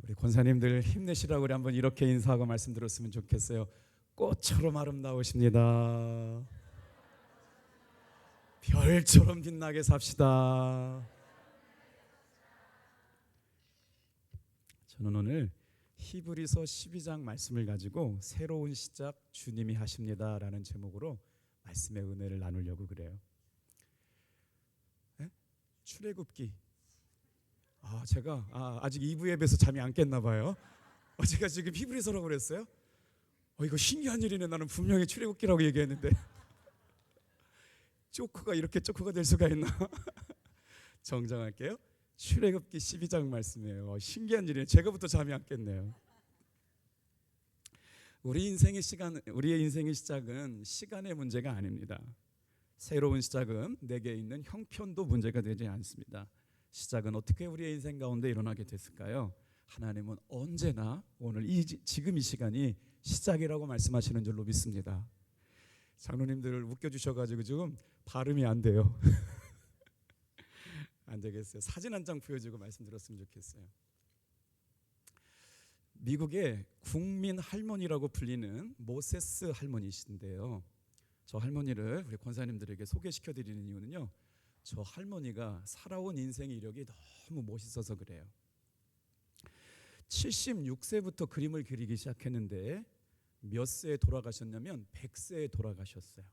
우리 권사님들 힘내시라고 우리 한번 이렇게 인사하고 말씀드렸으면 좋겠어요. 꽃처럼 아름다우십니다. 별처럼 빛나게 삽시다. 저는 오늘 히브리서 12장 말씀을 가지고 새로운 시작 주님이 하십니다 라는 제목으로 말씀의 은혜를 나누려고 그래요. 네? 출애굽기. 제가 아직 2부 예배에서 잠이 안 깼나 봐요. 제가 지금 히브리서라고 그랬어요? 이거 신기한 일이네. 나는 분명히 출애굽기라고 얘기했는데 쪼크가 이렇게 쪼크가 될 수가 있나? 정정할게요. 출애굽기 12장 말씀이에요. 신기한 일이에요. 제가부터 잠이 안 깼네요. 우리의 인생의 시작은 시간의 문제가 아닙니다. 새로운 시작은 내게 있는 형편도 문제가 되지 않습니다. 시작은 어떻게 우리의 인생 가운데 일어나게 됐을까요? 하나님은 언제나 오늘 지금 이 시간이 시작이라고 말씀하시는 줄로 믿습니다. 장로님들 웃겨주셔가지고 지금 발음이 안 돼요. 안 되겠어요. 사진 한 장 보여주고 말씀드렸으면 좋겠어요. 미국의 국민 할머니라고 불리는 모세스 할머니이신데요. 저 할머니를 우리 권사님들에게 소개시켜드리는 이유는요, 저 할머니가 살아온 인생의 이력이 너무 멋있어서 그래요. 76세부터 그림을 그리기 시작했는데 몇 세에 돌아가셨냐면 100세에 돌아가셨어요.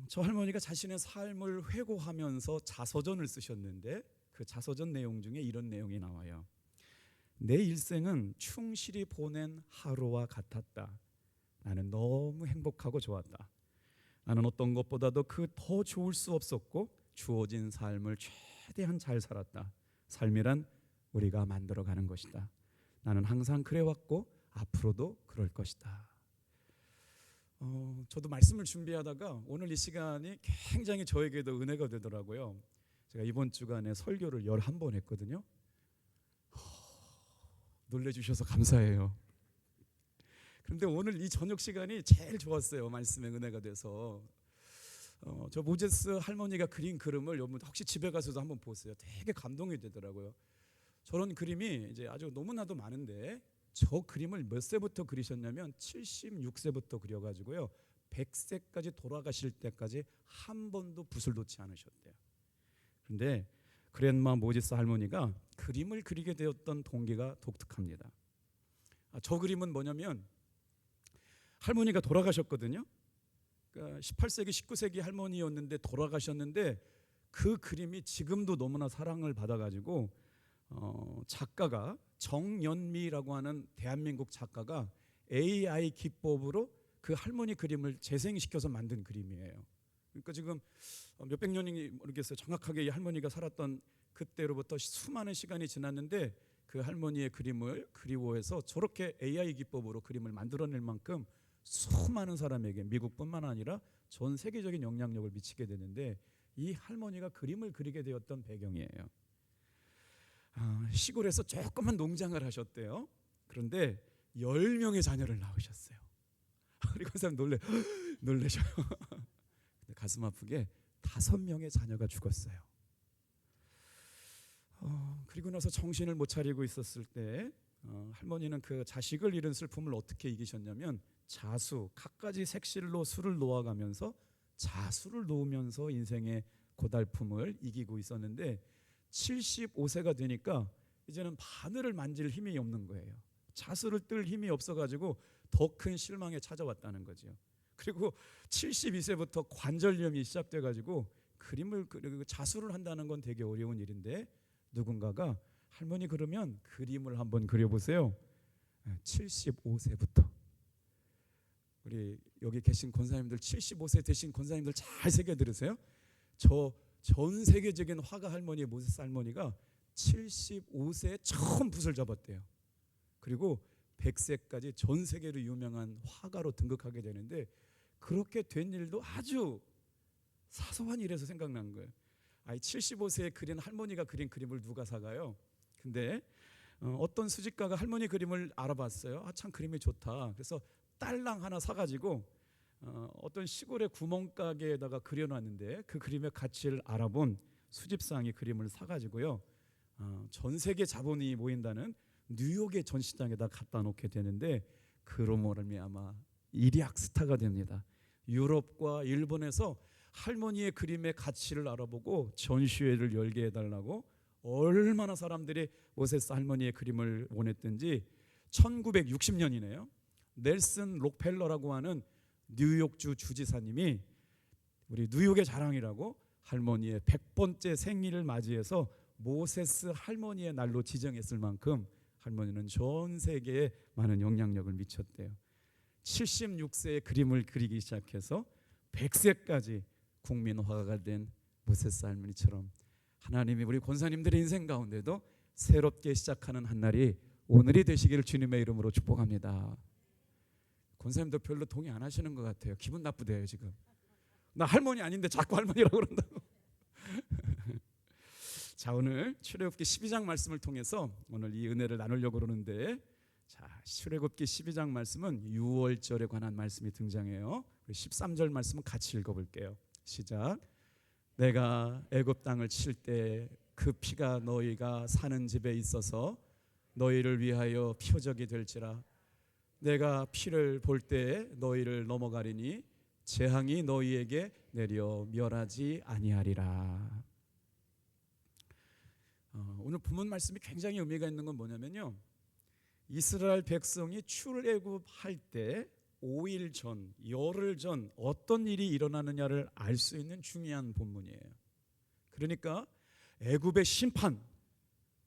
저 할머니가 자신의 삶을 회고하면서 자서전을 쓰셨는데 그 자서전 내용 중에 이런 내용이 나와요. 내 일생은 충실히 보낸 하루와 같았다. 나는 너무 행복하고 좋았다. 나는 어떤 것보다도 그 더 좋을 수 없었고 주어진 삶을 최대한 잘 살았다. 삶이란 우리가 만들어가는 것이다. 나는 항상 그래왔고 앞으로도 그럴 것이다. 저도 말씀을 준비하다가 오늘 이 시간이 굉장히 저에게도 은혜가 되더라고요. 제가 이번 주간에 설교를 11번 했거든요. 놀래주셔서 감사해요. 그런데 오늘 이 저녁 시간이 제일 좋았어요. 말씀의 은혜가 돼서. 저 모제스 할머니가 그린 그림을 여러분 혹시 집에 가서도 한번 보세요. 되게 감동이 되더라고요. 저런 그림이 이제 아주 너무나도 많은데 저 그림을 몇 세부터 그리셨냐면 76세부터 그려가지고요 100세까지 돌아가실 때까지 한 번도 붓을 놓지 않으셨대요. 그런데 그랜마 모지스 할머니가 그림을 그리게 되었던 동기가 독특합니다. 저 그림은 뭐냐면 할머니가 돌아가셨거든요. 그러니까 18세기 19세기 할머니였는데 돌아가셨는데 그 그림이 지금도 너무나 사랑을 받아가지고 작가가 정연미라고 하는 대한민국 작가가 AI 기법으로 그 할머니 그림을 재생시켜서 만든 그림이에요. 그러니까 지금 몇백 년이 모르겠어요. 정확하게 이 할머니가 살았던 그때로부터 수많은 시간이 지났는데 그 할머니의 그림을 그리워해서 저렇게 AI 기법으로 그림을 만들어낼 만큼 수많은 사람에게 미국뿐만 아니라 전 세계적인 영향력을 미치게 되는데 이 할머니가 그림을 그리게 되었던 배경이에요. 시골에서 조그만 농장을 하셨대요. 그런데 10명의 자녀를 낳으셨어요. 그리고 그 사람 놀래셔요. 근데 가슴 아프게 5명의 자녀가 죽었어요. 그리고 나서 정신을 못 차리고 있었을 때 할머니는 그 자식을 잃은 슬픔을 어떻게 이기셨냐면 갖가지 색실로 술을 놓아가면서 자수를 놓으면서 인생의 고달픔을 이기고 있었는데 75세가 되니까 이제는 바늘을 만질 힘이 없는 거예요. 자수를 뜰 힘이 없어가지고 더 큰 실망에 찾아왔다는 거죠. 그리고 72세부터 관절염이 시작돼가지고 자수를 한다는 건 되게 어려운 일인데 누군가가 할머니 그러면 그림을 한번 그려보세요. 75세부터 우리 여기 계신 권사님들 75세 되신 권사님들 잘 새겨 들으세요. 전 세계적인 화가 할머니 모세스 할머니가 75세에 처음 붓을 잡았대요. 그리고 100세까지 전 세계로 유명한 화가로 등극하게 되는데 그렇게 된 일도 아주 사소한 일에서 생각난 거예요. 75세에 그린 할머니가 그린 그림을 누가 사가요? 근데 어떤 수집가가 할머니 그림을 알아봤어요. 참 그림이 좋다. 그래서 딸랑 하나 사가지고 어떤 시골의 구멍가게에다가 그려놨는데 그 그림의 가치를 알아본 수집상이 그림을 사가지고요 전 세계 자본이 모인다는 뉴욕의 전시장에다 갖다 놓게 되는데 그로 말미암아 일약 스타가 됩니다. 유럽과 일본에서 할머니의 그림의 가치를 알아보고 전시회를 열게 해달라고 얼마나 사람들이 모세스 할머니의 그림을 원했든지 1960년이네요. 넬슨 록펠러라고 하는 뉴욕주 주지사님이 우리 뉴욕의 자랑이라고 할머니의 100번째 생일을 맞이해서 모세스 할머니의 날로 지정했을 만큼 할머니는 전 세계에 많은 영향력을 미쳤대요. 76세에 그림을 그리기 시작해서 100세까지 국민 화가가 된 모세스 할머니처럼 하나님이 우리 권사님들의 인생 가운데도 새롭게 시작하는 한 날이 오늘이 되시기를 주님의 이름으로 축복합니다. 권사님도 별로 동의 안 하시는 것 같아요. 기분 나쁘대요 지금. 나 할머니 아닌데 자꾸 할머니라고 그런다고. 자, 오늘 출애굽기 12장 말씀을 통해서 오늘 이 은혜를 나누려고 그러는데, 자, 출애굽기 12장 말씀은 유월절에 관한 말씀이 등장해요. 13절 말씀은 같이 읽어볼게요. 시작. 내가 애굽 땅을 칠 때 그 피가 너희가 사는 집에 있어서 너희를 위하여 표적이 될지라. 내가 피를 볼 때 너희를 넘어가리니 재앙이 너희에게 내려 멸하지 아니하리라. 오늘 본문 말씀이 굉장히 의미가 있는 건 뭐냐면요, 이스라엘 백성이 출애굽할 때 5일 전, 열흘 전 어떤 일이 일어나느냐를 알 수 있는 중요한 본문이에요. 그러니까 애굽의 심판,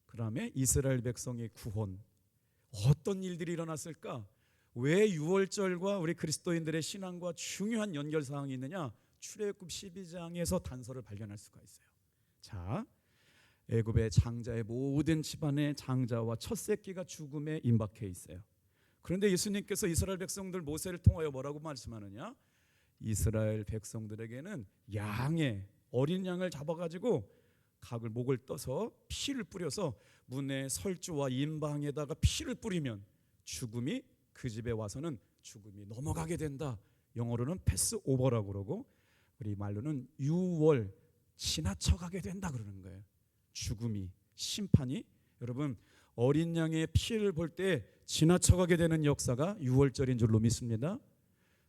그다음에 이스라엘 백성의 구원, 어떤 일들이 일어났을까? 왜 유월절과 우리 그리스도인들의 신앙과 중요한 연결사항이 있느냐? 출애굽 12장에서 단서를 발견할 수가 있어요. 자, 애굽의 장자의 모든 집안의 장자와 첫 새끼가 죽음에 임박해 있어요. 그런데 예수님께서 이스라엘 백성들 모세를 통하여 뭐라고 말씀하느냐? 이스라엘 백성들에게는 양의 어린 양을 잡아가지고 각을 목을 떠서 피를 뿌려서 문의 설주와 임방에다가 피를 뿌리면 죽음이 그 집에 와서는 죽음이 넘어가게 된다. 영어로는 패스 오버라고 그러고 우리 말로는 유월, 지나쳐가게 된다 그러는 거예요. 죽음이, 심판이, 여러분 어린 양의 피를 볼 때 지나쳐가게 되는 역사가 유월절인 줄로 믿습니다.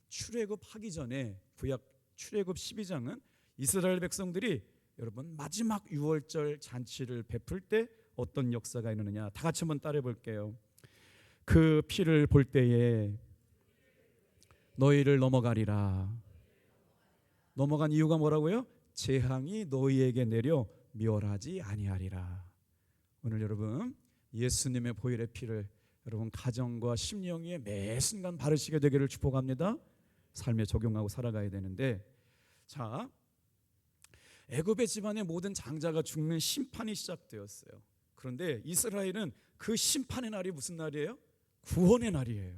출애굽하기 전에 구약 출애굽 12장은 이스라엘 백성들이 여러분 마지막 유월절 잔치를 베풀 때 어떤 역사가 있느냐, 다 같이 한번 따라해 볼게요. 그 피를 볼 때에 너희를 넘어가리라. 넘어간 이유가 뭐라고요? 재앙이 너희에게 내려 멸하지 아니하리라. 오늘 여러분 예수님의 보혈의 피를 여러분 가정과 심령에 매 순간 바르시게 되기를 축복합니다. 삶에 적용하고 살아가야 되는데, 자, 애굽의 집안의 모든 장자가 죽는 심판이 시작되었어요. 그런데 이스라엘은 그 심판의 날이 무슨 날이에요? 구원의 날이에요.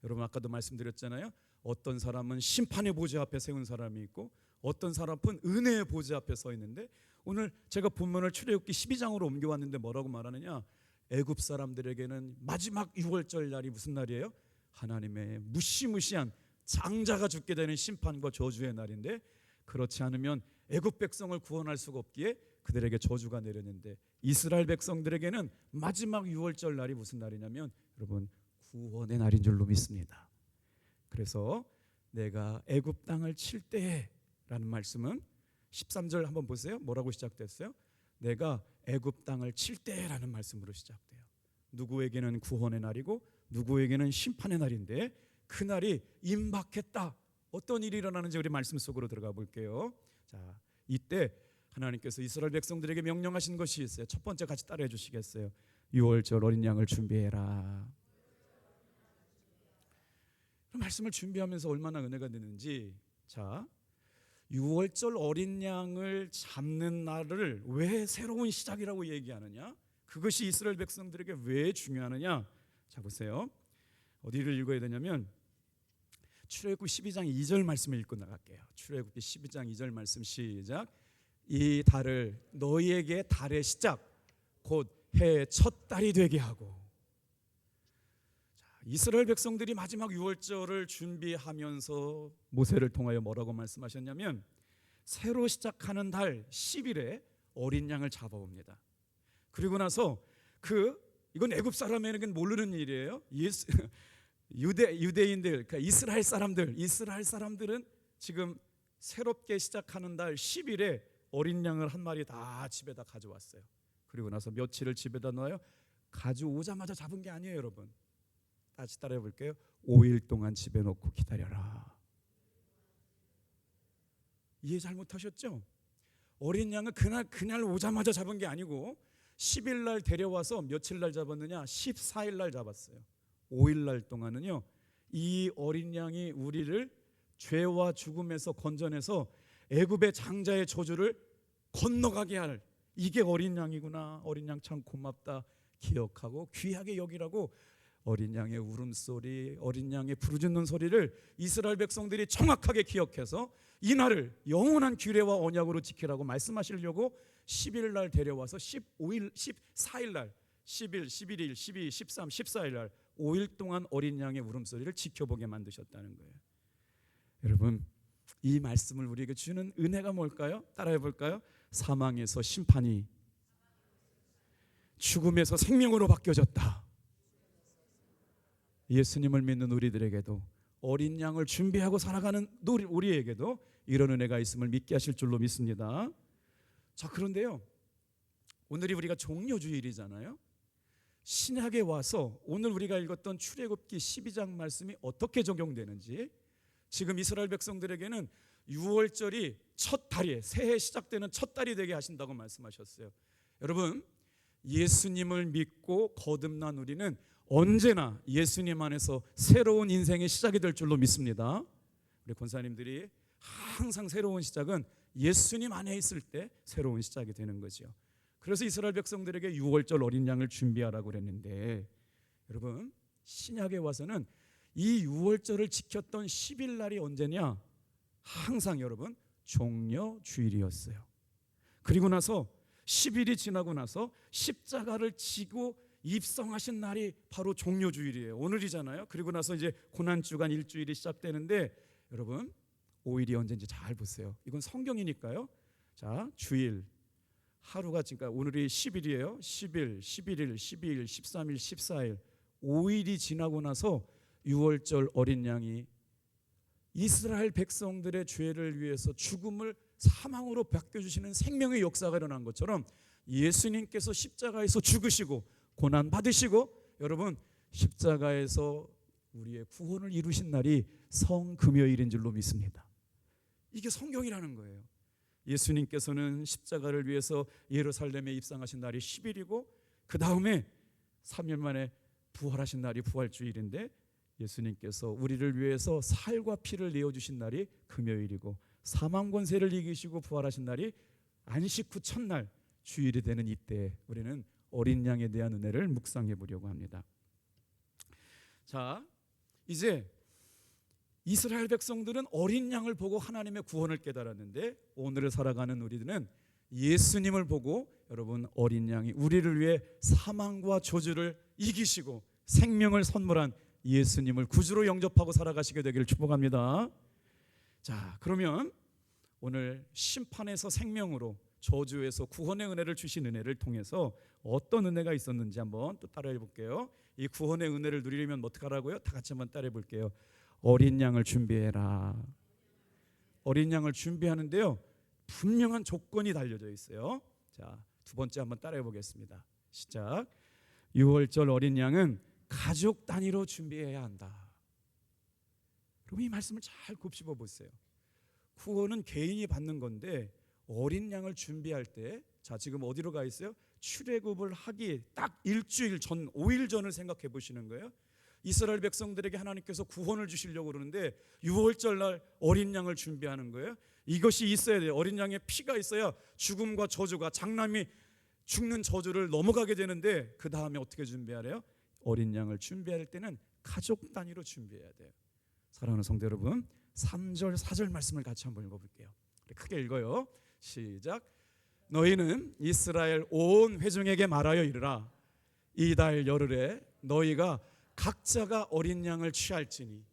여러분 아까도 말씀드렸잖아요. 어떤 사람은 심판의 보좌 앞에 세운 사람이 있고 어떤 사람은 은혜의 보좌 앞에 서 있는데, 오늘 제가 본문을 출애굽기 12장으로 옮겨왔는데 뭐라고 말하느냐? 애굽 사람들에게는 마지막 유월절 날이 무슨 날이에요? 하나님의 무시무시한 장자가 죽게 되는 심판과 저주의 날인데, 그렇지 않으면 애굽 백성을 구원할 수가 없기에 그들에게 저주가 내렸는데, 이스라엘 백성들에게는 마지막 유월절 날이 무슨 날이냐면 여러분 구원의 날인 줄로 믿습니다. 그래서 내가 애굽 땅을 칠 때라는 말씀은 13절 한번 보세요. 뭐라고 시작됐어요? 내가 애굽 땅을 칠 때라는 말씀으로 시작돼요. 누구에게는 구원의 날이고 누구에게는 심판의 날인데 그 날이 임박했다. 어떤 일이 일어나는지 우리 말씀 속으로 들어가 볼게요. 자, 이때 하나님께서 이스라엘 백성들에게 명령하신 것이 있어요. 첫 번째 같이 따라해 주시겠어요? 유월절 어린 양을 준비해라. 말씀을 준비하면서 얼마나 은혜가 되는지. 자, 유월절 어린 양을 잡는 날을 왜 새로운 시작이라고 얘기하느냐? 그것이 이스라엘 백성들에게 왜 중요하느냐? 자, 보세요. 어디를 읽어야 되냐면 출애굽 12장 2절 말씀을 읽고 나갈게요. 출애굽기 12장 2절 말씀 시작. 이 달을 너희에게 달의 시작 곧 해의 첫 달이 되게 하고. 자, 이스라엘 백성들이 마지막 유월절을 준비하면서 모세를 통하여 뭐라고 말씀하셨냐면 새로 시작하는 달 10일에 어린 양을 잡아옵니다. 그리고 나서 이건 애굽 사람에게는 모르는 일이에요. 유대인들, 그러니까 이스라엘 사람들은 지금 새롭게 시작하는 달 10일에 어린 양을 한 마리 다 집에다 가져왔어요. 그리고 나서 며칠을 집에다 넣어요. 가져오자마자 잡은 게 아니에요, 여러분. 다시 따라해 볼게요. 5일 동안 집에 놓고 기다려라. 이해 잘못하셨죠? 어린 양은 그날 오자마자 잡은 게 아니고 10일 날 데려와서 며칠 날 잡았느냐? 14일 날 잡았어요. 5일 날 동안은요, 이 어린 양이 우리를 죄와 죽음에서 건져내서 애굽의 장자의 저주를 건너가게 할, 이게 어린 양이구나. 어린 양 참 고맙다 기억하고 귀하게 여기라고 어린 양의 울음소리, 어린 양의 부르짖는 소리를 이스라엘 백성들이 정확하게 기억해서 이날을 영원한 규례와 언약으로 지키라고 말씀하시려고 10일 날 데려와서 14일 날 10일, 11일, 12, 13, 14일 날 5일 동안 어린 양의 울음소리를 지켜보게 만드셨다는 거예요. 여러분, 이 말씀을 우리에게 주는 은혜가 뭘까요? 따라해 볼까요? 사망에서 심판이 죽음에서 생명으로 바뀌어졌다. 예수님을 믿는 우리들에게도, 어린 양을 준비하고 살아가는 우리에게도 이런 은혜가 있음을 믿게 하실 줄로 믿습니다. 자, 그런데요, 오늘이 우리가 종려주일이잖아요. 신약에 와서 오늘 우리가 읽었던 출애굽기 12장 말씀이 어떻게 적용되는지, 지금 이스라엘 백성들에게는 6월절이 첫 달이에요. 새해 시작되는 첫 달이 되게 하신다고 말씀하셨어요. 여러분, 예수님을 믿고 거듭난 우리는 언제나 예수님 안에서 새로운 인생의 시작이 될 줄로 믿습니다. 우리 권사님들이 항상 새로운 시작은 예수님 안에 있을 때 새로운 시작이 되는 거죠. 그래서 이스라엘 백성들에게 6월절 어린 양을 준비하라고 그랬는데, 여러분, 신약에 와서는 이 6월절을 지켰던 10일 날이 언제냐? 항상 여러분, 종려주일이었어요. 그리고 나서 10일이 지나고 나서 십자가를 지고 입성하신 날이 바로 종려주일이에요. 오늘이잖아요. 그리고 나서 이제 고난주간 일주일이 시작되는데, 여러분, 5일이 언제인지 잘 보세요. 이건 성경이니까요. 자, 주일 하루가, 그러니까 오늘이 10일이에요. 10일, 11일, 12일, 13일, 14일 5일이 지나고 나서 6월절 어린 양이 이스라엘 백성들의 죄를 위해서 죽음을 사망으로 바뀌어주시는 생명의 역사가 일어난 것처럼 예수님께서 십자가에서 죽으시고 고난 받으시고, 여러분, 십자가에서 우리의 구원을 이루신 날이 성금요일인 줄로 믿습니다. 이게 성경이라는 거예요. 예수님께서는 십자가를 위해서 예루살렘에 입성하신 날이 10일이고, 그 다음에 3일 만에 부활하신 날이 부활주일인데, 예수님께서 우리를 위해서 살과 피를 내어주신 날이 금요일이고, 사망 권세를 이기시고 부활하신 날이 안식 후 첫날 주일이 되는 이때 우리는 어린 양에 대한 은혜를 묵상해 보려고 합니다. 자, 이제 이스라엘 백성들은 어린 양을 보고 하나님의 구원을 깨달았는데, 오늘을 살아가는 우리들은 예수님을 보고, 여러분, 어린 양이 우리를 위해 사망과 저주를 이기시고 생명을 선물한 예수님을 구주로 영접하고 살아가시게 되기를 축복합니다. 자, 그러면 오늘 심판에서 생명으로, 저주에서 구원의 은혜를 주신 은혜를 통해서 어떤 은혜가 있었는지 한번 또 따라해 볼게요. 이 구원의 은혜를 누리려면 어떻게 하라고요? 다 같이 한번 따라해 볼게요. 어린 양을 준비해라. 어린 양을 준비하는데요, 분명한 조건이 달려져 있어요. 자, 두 번째 한번 따라해 보겠습니다. 시작. 6월절 어린 양은 가족 단위로 준비해야 한다. 그럼 이 말씀을 잘 곱씹어 보세요. 구원은 개인이 받는 건데, 어린 양을 준비할 때, 자, 지금 어디로 가 있어요? 출애굽을 하기 딱 일주일 전, 5일 전을 생각해 보시는 거예요. 이스라엘 백성들에게 하나님께서 구원을 주시려고 그러는데 6월절 날 어린 양을 준비하는 거예요. 이것이 있어야 돼요. 어린 양의 피가 있어야 죽음과 저주가, 장남이 죽는 저주를 넘어가게 되는데, 그 다음에 어떻게 준비하래요? 어린 양을 준비할 때는 가족 단위로 준비해야 돼요. 사랑하는 성도 여러분, 3절 4절 말씀을 같이 한번 읽어볼게요. 크게 읽어요. 시작. 너희는 이스라엘 온 회중에게 말하여 이르라. 이달 열흘에 너희가 각자가 어린 양을 취할지니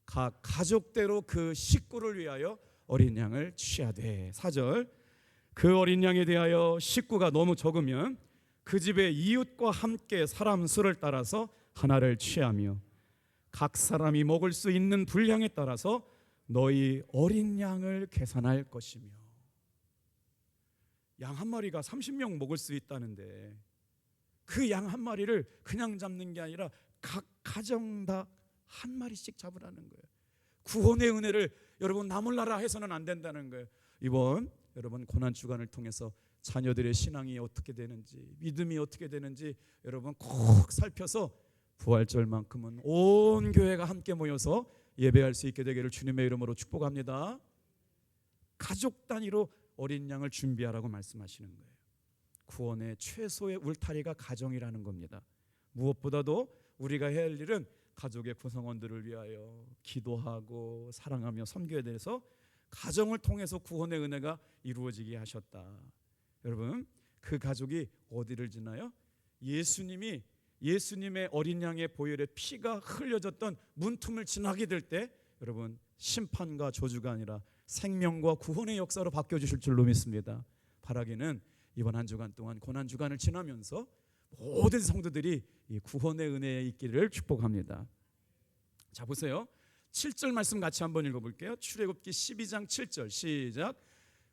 각 가족대로 그 식구를 위하여 어린 양을 취하되. 4절. 그 어린 양에 대하여 식구가 너무 적으면 그 집의 이웃과 함께 사람 수를 따라서 하나를 취하며 각 사람이 먹을 수 있는 분량에 따라서 너희 어린 양을 계산할 것이며. 양 한 마리가 30명 먹을 수 있다는데 그 양 한 마리를 그냥 잡는 게 아니라 각 가정당 한 마리씩 잡으라는 거예요. 구원의 은혜를 여러분 나몰라라 해서는 안 된다는 거예요. 이번 여러분 고난 주간을 통해서 자녀들의 신앙이 어떻게 되는지, 믿음이 어떻게 되는지 여러분 꼭 살펴서 부활절만큼은 온 교회가 함께 모여서 예배할 수 있게 되기를 주님의 이름으로 축복합니다. 가족 단위로 어린 양을 준비하라고 말씀하시는 거예요. 구원의 최소의 울타리가 가정이라는 겁니다. 무엇보다도 우리가 해야 할 일은 가족의 구성원들을 위하여 기도하고 사랑하며 섬겨야 돼서 가정을 통해서 구원의 은혜가 이루어지게 하셨다. 여러분, 그 가족이 어디를 지나요? 예수님의 어린 양의 보혈의 피가 흘려졌던 문틈을 지나게 될 때 여러분 심판과 저주가 아니라 생명과 구원의 역사로 바뀌어주실 줄로 믿습니다. 바라기는 이번 한 주간 동안 고난 주간을 지나면서 모든 성도들이 이 구원의 은혜에 있기를 축복합니다. 자, 보세요. 7절 말씀 같이 한번 읽어볼게요. 출애굽기 12장 7절 시작.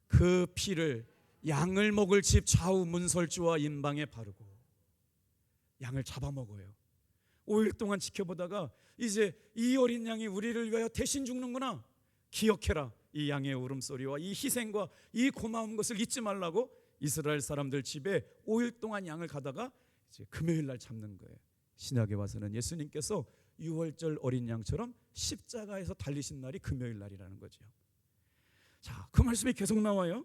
그 피를 양을 먹을 집 좌우 문설주와 인방에 바르고. 양을 잡아먹어요. 5일 동안 지켜보다가 이제 이 어린 양이 우리를 위하여 대신 죽는구나, 기억해라. 이 양의 울음소리와 이 희생과 이 고마운 것을 잊지 말라고 이스라엘 사람들 집에 5일 동안 양을 가다가 이제 금요일 날 잡는 거예요. 신약에 와서는 예수님께서 유월절 어린 양처럼 십자가에서 달리신 날이 금요일 날이라는 거죠. 자, 그 말씀이 계속 나와요.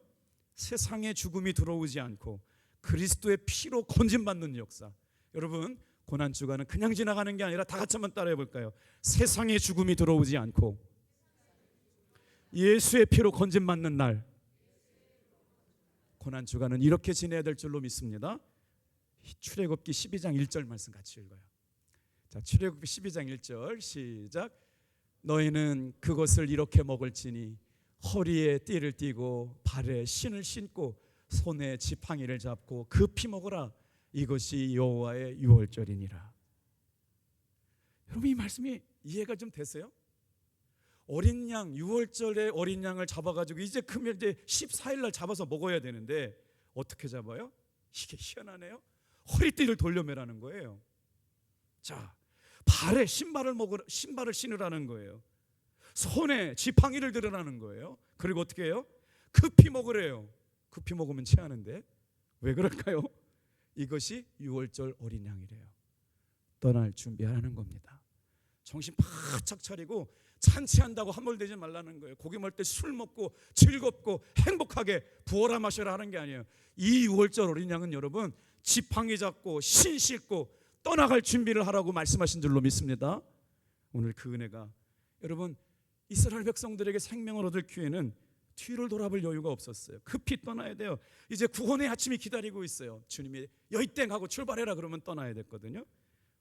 세상에 죽음이 들어오지 않고 그리스도의 피로 건진받는 역사. 여러분, 고난 주간은 그냥 지나가는 게 아니라 다 같이 한번 따라해 볼까요? 세상에 죽음이 들어오지 않고 예수의 피로 건진받는 날. 고난 주간은 이렇게 지내야 될 줄로 믿습니다. 출애굽기 12장 1절 말씀 같이 읽어요. 자, 출애굽기 12장 1절 시작. 너희는 그것을 이렇게 먹을지니 허리에 띠를 띠고 발에 신을 신고 손에 지팡이를 잡고 급히 먹으라. 이것이 여호와의 유월절이니라. 여러분, 이 말씀이 이해가 좀 되세요? 어린 양, 유월절에 어린 양을 잡아가지고 이제 금요일 이제 14일 날 잡아서 먹어야 되는데 어떻게 잡아요? 이게 희한하네요. 허리띠를 돌려매라는 거예요. 자, 발에 신발을 신으라는 거예요. 손에 지팡이를 들으라는 거예요. 그리고 어떻게 해요? 급히 먹으래요. 급히 먹으면 체하는데 왜 그럴까요? 이것이 유월절 어린 양이래요. 떠날 준비하라는 겁니다. 정신 바짝 차리고 잔치한다고 함몰되지 말라는 거예요. 고기 먹을 때 술 먹고 즐겁고 행복하게 부어라 마셔라 하는 게 아니에요. 이 유월절 어린 양은 여러분 지팡이 잡고 신 싣고 떠나갈 준비를 하라고 말씀하신 줄로 믿습니다. 오늘 그 은혜가 여러분 이스라엘 백성들에게 생명을 얻을 기회는 뒤를 돌아볼 여유가 없었어요. 급히 떠나야 돼요. 이제 구원의 아침이 기다리고 있어요. 주님이 여이땡 하고 출발해라 그러면 떠나야 됐거든요.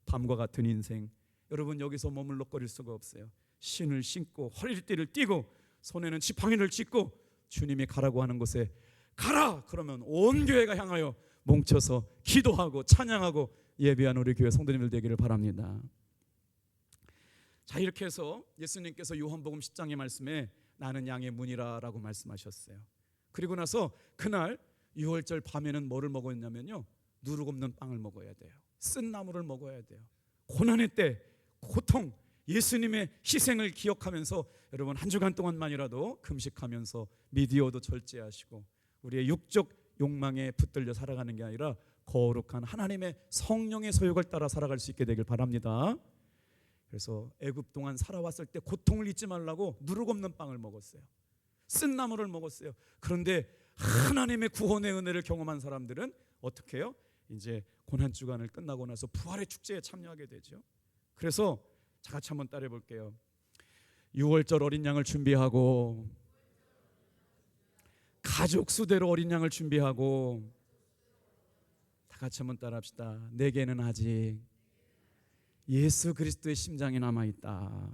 밤과 같은 인생, 여러분 여기서 머물러거릴 수가 없어요. 신을 신고 허리띠를 띠고 손에는 지팡이를 짚고 주님이 가라고 하는 곳에 가라 그러면 온 교회가 향하여 뭉쳐서 기도하고 찬양하고 예배한 우리 교회 성도님들 되기를 바랍니다. 자, 이렇게 해서 예수님께서 요한복음 10장의 말씀에 나는 양의 문이라 라고 말씀하셨어요. 그리고 나서 그날 유월절 밤에는 뭐를 먹었냐면요, 누룩 없는 빵을 먹어야 돼요. 쓴 나물을 먹어야 돼요. 고난의 때 고통, 예수님의 희생을 기억하면서 여러분 한 주간 동안만이라도 금식하면서 미디어도 절제하시고 우리의 육적 욕망에 붙들려 살아가는 게 아니라 거룩한 하나님의 성령의 소욕을 따라 살아갈 수 있게 되길 바랍니다. 그래서 애굽 동안 살아왔을 때 고통을 잊지 말라고 누룩 없는 빵을 먹었어요. 쓴 나물을 먹었어요. 그런데 하나님의 구원의 은혜를 경험한 사람들은 어떻게 해요? 이제 고난 주간을 끝나고 나서 부활의 축제에 참여하게 되죠. 그래서 다 같이 한번 따라해 볼게요. 유월절 어린 양을 준비하고 가족 수대로 어린 양을 준비하고 다 같이 한번 따라합시다. 내게는 아직 예수 그리스도의 심장이 남아있다.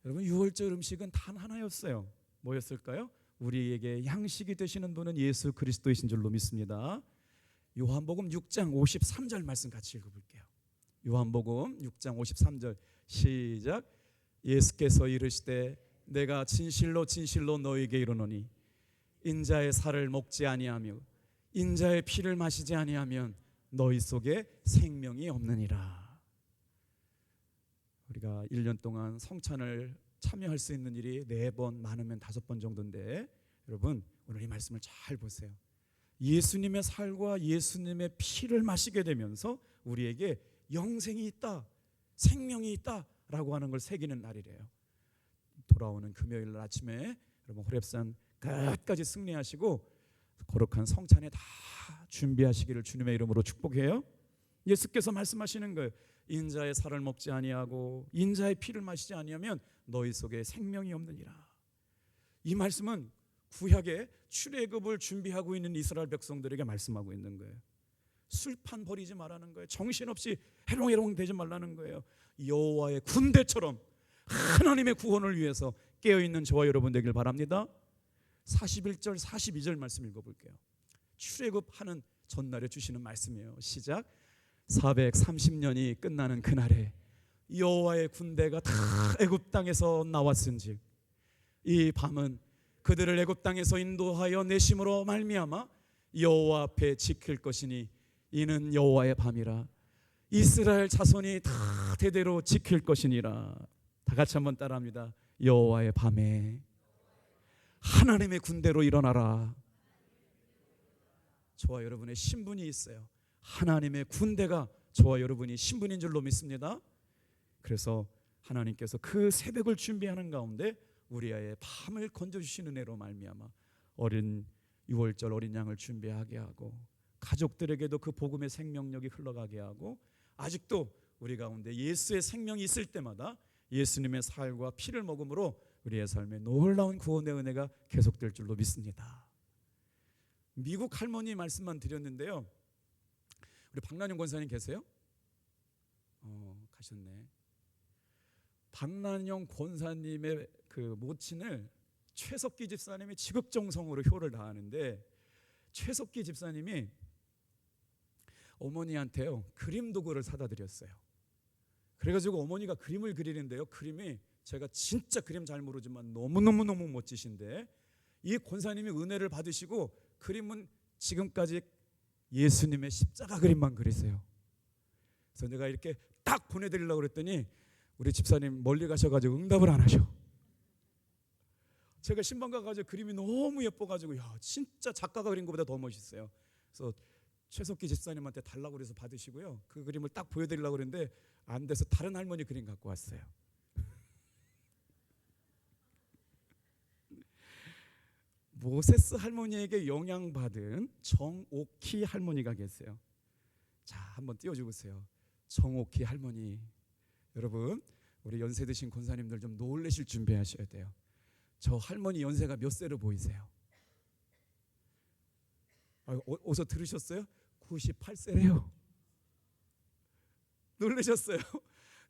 여러분 유월절 음식은 단 하나였어요. 뭐였을까요? 우리에게 양식이 되시는 분은 예수 그리스도이신 줄로 믿습니다. 요한복음 6장 53절 말씀 같이 읽어볼게요. 요한복음 6장 53절 시작. 예수께서 이르시되 내가 진실로 진실로 너희에게 이르노니 인자의 살을 먹지 아니하며 인자의 피를 마시지 아니하면 너희 속에 생명이 없느니라. 우리가 1년 동안 성찬을 참여할 수 있는 일이 4번, 많으면 5번 정도인데, 여러분 오늘 이 말씀을 잘 보세요. 예수님의 살과 예수님의 피를 마시게 되면서 우리에게 영생이 있다, 생명이 있다라고 하는 걸 새기는 날이래요. 돌아오는 금요일 아침에 여러분 호렙산 끝까지 승리하시고 거룩한 성찬에 다 준비하시기를 주님의 이름으로 축복해요. 예수께서 말씀하시는 거예요. 인자의 살을 먹지 아니하고 인자의 피를 마시지 아니하면 너희 속에 생명이 없느니라. 이 말씀은 구약의 출애굽을 준비하고 있는 이스라엘 백성들에게 말씀하고 있는 거예요. 술판 버리지 말라는 거예요. 정신없이 해롱해롱 되지 말라는 거예요. 여호와의 군대처럼 하나님의 구원을 위해서 깨어있는 저와 여러분 되길 바랍니다. 41절 42절 말씀 읽어볼게요. 출애굽하는 전날에 주시는 말씀이에요. 시작. 430년이 끝나는 그날에 여호와의 군대가 다 애굽 땅에서 나왔은즉 이 밤은 그들을 애굽 땅에서 인도하여 내심으로 말미암아 여호와 앞에 지킬 것이니 이는 여호와의 밤이라. 이스라엘 자손이 다 대대로 지킬 것이니라. 다 같이 한번 따라합니다. 여호와의 밤에 하나님의 군대로 일어나라. 저와 여러분의 신분이 있어요. 하나님의 군대가 저와 여러분이 신분인 줄로 믿습니다. 그래서 하나님께서 그 새벽을 준비하는 가운데 우리의 밤을 건져주시는 은혜로 말미암아 어린 6월절 어린 양을 준비하게 하고 가족들에게도 그 복음의 생명력이 흘러가게 하고 아직도 우리 가운데 예수의 생명이 있을 때마다 예수님의 살과 피를 먹음으로 우리의 삶에 놀라운 구원의 은혜가 계속될 줄로 믿습니다. 미국 할머니 말씀만 드렸는데요. 우리 박난영 권사님 계세요? 가셨네. 박난영 권사님의 그 모친을 최석기 집사님이 지극정성으로 효를 다하는데, 최석기 집사님이 어머니한테요 그림 도구를 사다 드렸어요. 그래가지고 어머니가 그림을 그리는데요, 그림이 제가 진짜 그림 잘 모르지만 너무너무 멋지신데, 이 권사님이 은혜를 받으시고 그림은 지금까지 예수님의 십자가 그림만 그리세요. 그래서 내가 이렇게 딱 보내드리려고 그랬더니 우리 집사님 멀리 가셔가지고 응답을 안 하셔. 제가 신방 가가지고 그림이 너무 예뻐가지고 야 진짜 작가가 그린 것보다 더 멋있어요. 그래서 최석기 집사님한테 달라고 그래서 받으시고요, 그 그림을 딱 보여드리려고 그랬는데 안 돼서 다른 할머니 그림 갖고 왔어요. 모세스 할머니에게 영향받은 정옥희 할머니가 계세요. 자, 한번 띄워주세요. 정옥희 할머니. 여러분, 우리 연세 드신 권사님들 좀 놀라실 준비하셔야 돼요. 저 할머니 연세가 몇 세로 보이세요? 어디서 들으셨어요? 98세래요. 놀라셨어요?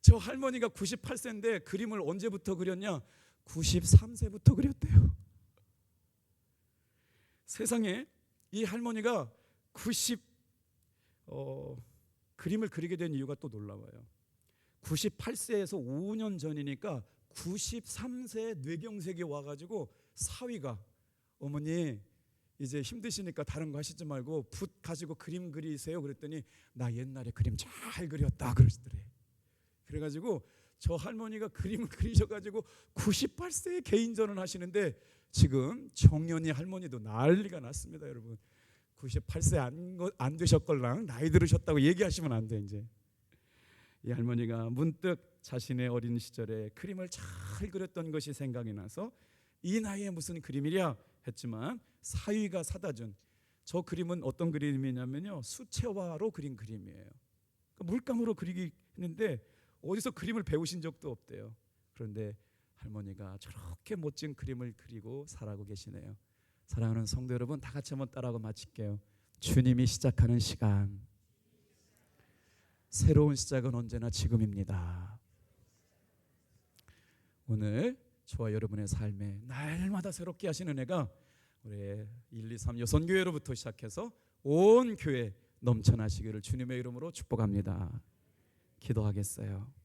저 할머니가 98세인데 그림을 언제부터 그렸냐? 93세부터 그렸대요. 세상에, 이 할머니가 그림을 그리게 된 이유가 또 놀라워요. 98세에서 5년 전이니까 93세 뇌경색이 와가지고 사위가 어머니 이제 힘드시니까 다른 거 하시지 말고 붓 가지고 그림 그리세요. 그랬더니 나 옛날에 그림 잘 그렸다 그러시더래. 그래가지고 저 할머니가 그림을 그리셔가지고 98세에 개인전을 하시는데 지금 정연이 할머니도 난리가 났습니다. 여러분, 98세 안 되셨걸랑 나이 들으셨다고 얘기하시면 안 돼. 이제 이 할머니가 문득 자신의 어린 시절에 그림을 잘 그렸던 것이 생각이 나서 이 나이에 무슨 그림이랴 했지만 사위가 사다 준 저 그림은 어떤 그림이냐면요, 수채화로 그린 그림이에요. 그러니까 물감으로 그리기 했는데 어디서 그림을 배우신 적도 없대요. 그런데 할머니가 저렇게 멋진 그림을 그리고 살아가고 계시네요. 사랑하는 성도 여러분, 다 같이 한번 따라하고 마칠게요. 주님이 시작하는 시간, 새로운 시작은 언제나 지금입니다. 오늘 저와 여러분의 삶에 날마다 새롭게 하시는 은혜가 우리 1, 2, 3 여선교회로부터 시작해서 온 교회 넘쳐나시기를 주님의 이름으로 축복합니다. 기도하겠어요.